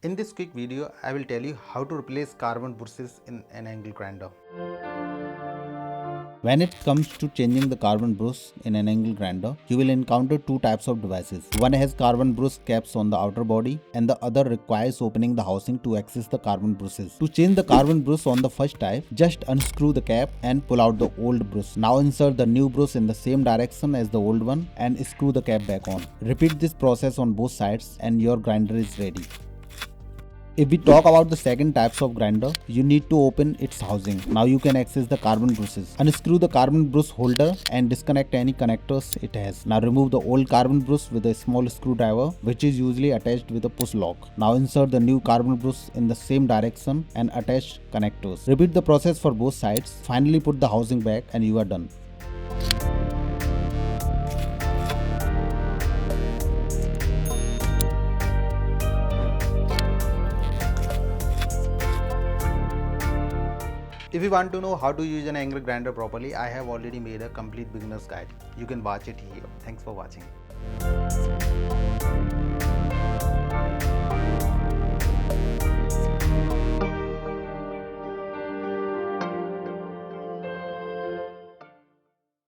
In this quick video, I will tell you how to replace carbon brushes in an angle grinder. When it comes to changing the carbon brush in an angle grinder, you will encounter two types of devices. One has carbon brush caps on the outer body and the other requires opening the housing to access the carbon brushes. To change the carbon brush on the first type, just unscrew the cap and pull out the old brush. Now insert the new brush in the same direction as the old one and screw the cap back on. Repeat this process on both sides and your grinder is ready. If we talk about the second types of grinder, you need to open its housing. Now you can access the carbon brushes. Unscrew the carbon brush holder and disconnect any connectors it has. Now remove the old carbon brush with a small screwdriver, which is usually attached with a push lock. Now insert the new carbon brush in the same direction and attach connectors. Repeat the process for both sides. Finally put the housing back and you are done. If you want to know how to use an angle grinder properly, I have already made a complete beginner's guide. You can watch it here. Thanks for watching.